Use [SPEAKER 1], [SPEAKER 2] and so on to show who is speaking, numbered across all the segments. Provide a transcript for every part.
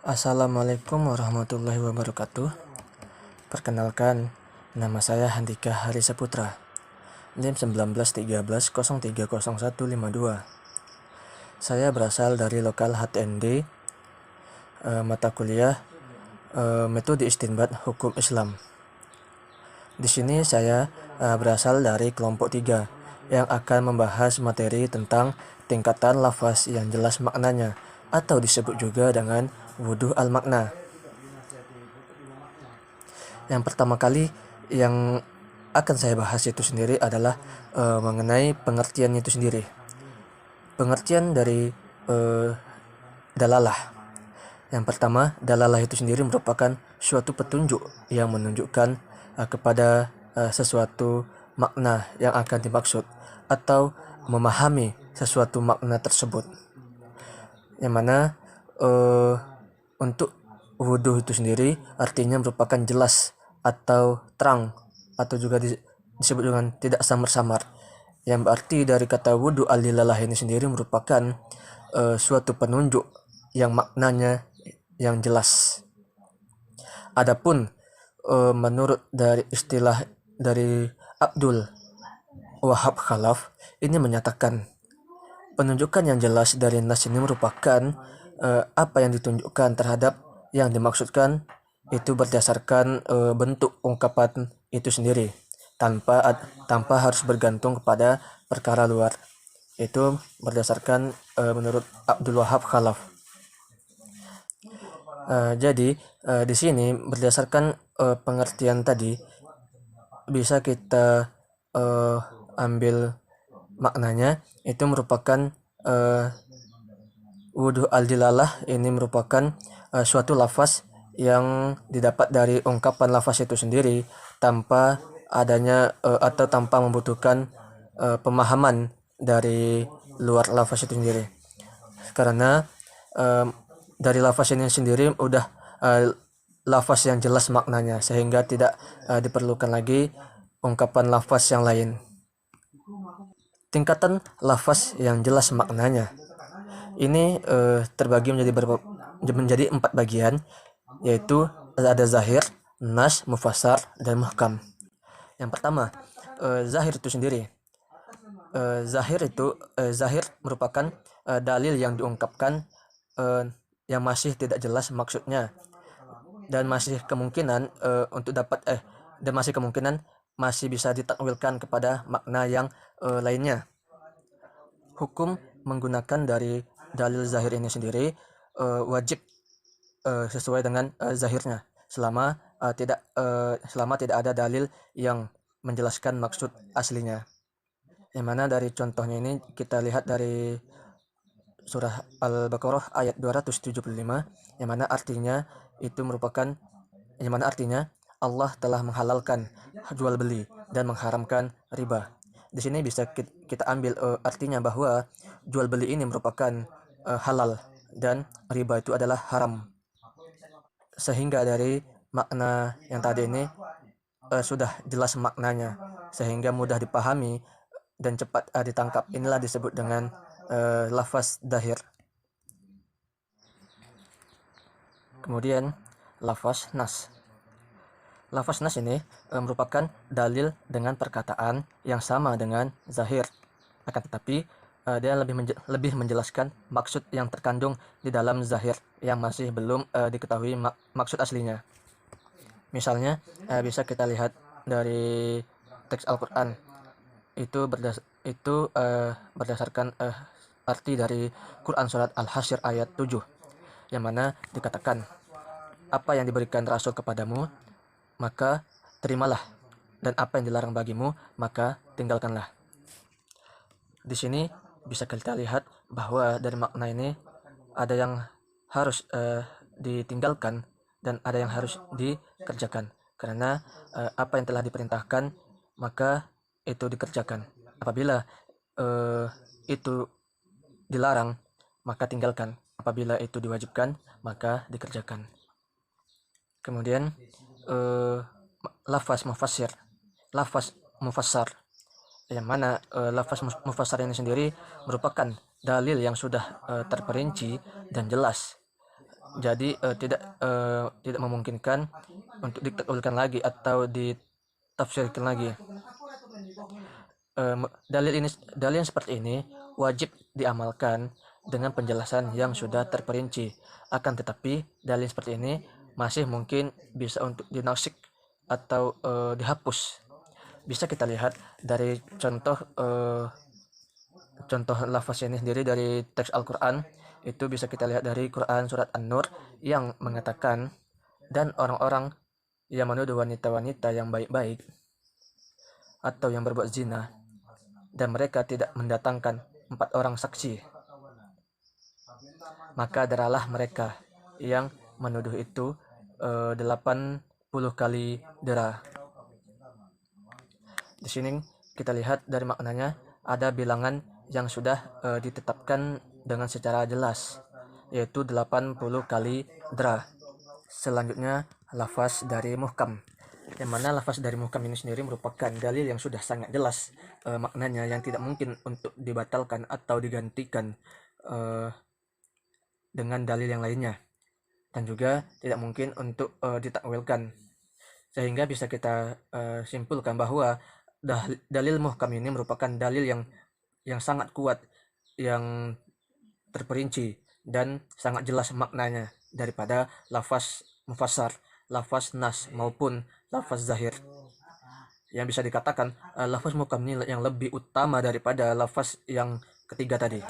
[SPEAKER 1] Assalamualaikum warahmatullahi wabarakatuh. Perkenalkan, nama saya Handika Hari Saputra, NIM 1913030152. Saya berasal dari lokal HTND, mata kuliah Metode Istinbat Hukum Islam. Di sini saya berasal dari kelompok 3 yang akan membahas materi tentang tingkatan lafaz yang jelas maknanya, atau disebut juga dengan wuduh al-makna. Yang pertama kali yang akan saya bahas itu sendiri adalah mengenai pengertian itu sendiri. Pengertian dari dalalah. Yang pertama, dalalah itu sendiri merupakan suatu petunjuk yang menunjukkan kepada sesuatu makna yang akan dimaksud atau memahami sesuatu makna tersebut. Yang mana untuk wudhu itu sendiri artinya merupakan jelas atau terang, atau juga disebut dengan tidak samar-samar, yang berarti dari kata wudhu al-dilalah ini sendiri merupakan suatu penunjuk yang maknanya yang jelas. Adapun menurut dari istilah dari Abdul Wahab Khalaf, ini menyatakan penunjukan yang jelas dari nas ini merupakan apa yang ditunjukkan terhadap yang dimaksudkan itu berdasarkan bentuk ungkapan itu sendiri, tanpa harus bergantung kepada perkara luar. Itu berdasarkan menurut Abdul Wahab Khalaf. Jadi di sini berdasarkan pengertian tadi bisa kita ambil maknanya itu merupakan wuduh al-dilalah ini merupakan suatu lafaz yang didapat dari ungkapan lafaz itu sendiri tanpa adanya atau tanpa membutuhkan pemahaman dari luar lafaz itu sendiri. Karena dari lafaz ini sendiri udah lafaz yang jelas maknanya, sehingga tidak diperlukan lagi ungkapan lafaz yang lain. Tingkatan lafaz yang jelas maknanya ini terbagi menjadi 4 bagian, yaitu ada zahir, nas, mufassar, dan muhkam. Yang pertama, zahir itu sendiri. Zahir merupakan dalil yang diungkapkan yang masih tidak jelas maksudnya, dan masih kemungkinan masih bisa ditakwilkan kepada makna yang lainnya. Hukum menggunakan dari dalil zahir ini sendiri wajib sesuai dengan zahirnya selama tidak ada dalil yang menjelaskan maksud aslinya. Yang mana dari contohnya ini kita lihat dari surah Al-Baqarah ayat 275, yang mana artinya Allah telah menghalalkan jual beli dan mengharamkan riba. Di sini bisa kita ambil artinya bahwa jual beli ini merupakan halal dan riba itu adalah haram. Sehingga dari makna yang tadi ini sudah jelas maknanya, sehingga mudah dipahami dan cepat ditangkap. Inilah disebut dengan lafaz zahir. Kemudian lafaz nas. Lafaz nas ini merupakan dalil dengan perkataan yang sama dengan zahir, akan tetapi dia lebih menjelaskan maksud yang terkandung di dalam zahir yang masih belum diketahui maksud aslinya. Misalnya bisa kita lihat dari teks Al-Quran itu berdasarkan arti dari Quran surat Al-Hasyr ayat 7, yang mana dikatakan, apa yang diberikan Rasul kepadamu maka terimalah, dan apa yang dilarang bagimu maka tinggalkanlah. Di sini bisa kita lihat bahwa dari makna ini ada yang harus ditinggalkan dan ada yang harus dikerjakan, karena apa yang telah diperintahkan maka itu dikerjakan. Apabila itu dilarang maka tinggalkan. Apabila itu diwajibkan maka dikerjakan. Kemudian lafaz mufassar, yang mana lafaz mufassar ini sendiri merupakan dalil yang sudah terperinci dan jelas, Jadi tidak memungkinkan untuk ditakwilkan lagi atau ditafsirkan lagi. Dalil yang seperti ini wajib diamalkan dengan penjelasan yang sudah terperinci. Akan tetapi dalil seperti ini masih mungkin bisa untuk dinasik atau dihapus. Bisa kita lihat dari contoh lafaz ini sendiri dari teks Al-Quran. Itu bisa kita lihat dari Quran surat An-Nur yang mengatakan, dan orang-orang yang menuduh wanita-wanita yang baik-baik atau yang berbuat zina, dan mereka tidak mendatangkan 4 orang saksi, maka deralah mereka yang menuduh itu 80 kali dera. Di sini kita lihat dari maknanya ada bilangan yang sudah ditetapkan dengan secara jelas, yaitu 80 kali dera. Selanjutnya lafaz dari muhkam, yang mana lafaz dari muhkam ini sendiri merupakan dalil yang sudah sangat jelas maknanya, yang tidak mungkin untuk dibatalkan atau digantikan dengan dalil yang lainnya, dan juga tidak mungkin untuk ditakwilkan. Sehingga bisa kita simpulkan bahwa dalil muhkam ini merupakan dalil yang sangat kuat, yang terperinci dan sangat jelas maknanya daripada lafaz mufassar, lafaz nas maupun lafaz zahir. Yang bisa dikatakan lafaz muhkam ini yang lebih utama daripada lafaz yang ketiga tadi.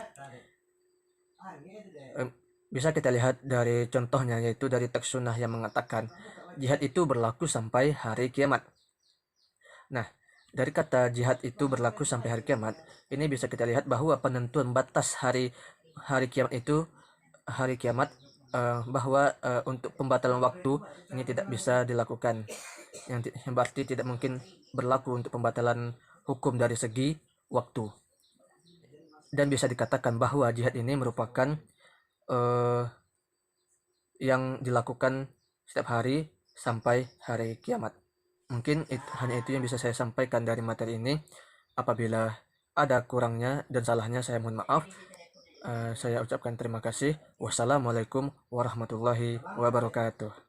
[SPEAKER 1] Bisa kita lihat dari contohnya, yaitu dari teks sunnah yang mengatakan jihad itu berlaku sampai hari kiamat. Nah, dari kata jihad itu berlaku sampai hari kiamat, ini bisa kita lihat bahwa penentuan batas hari kiamat itu bahwa untuk pembatalan waktu ini tidak bisa dilakukan, yang berarti tidak mungkin berlaku untuk pembatalan hukum dari segi waktu. Dan bisa dikatakan bahwa jihad ini merupakan yang dilakukan setiap hari sampai hari kiamat. Mungkin hanya itu yang bisa saya sampaikan dari materi ini. Apabila ada kurangnya dan salahnya, saya mohon maaf. Saya ucapkan terima kasih. Wassalamualaikum warahmatullahi wabarakatuh.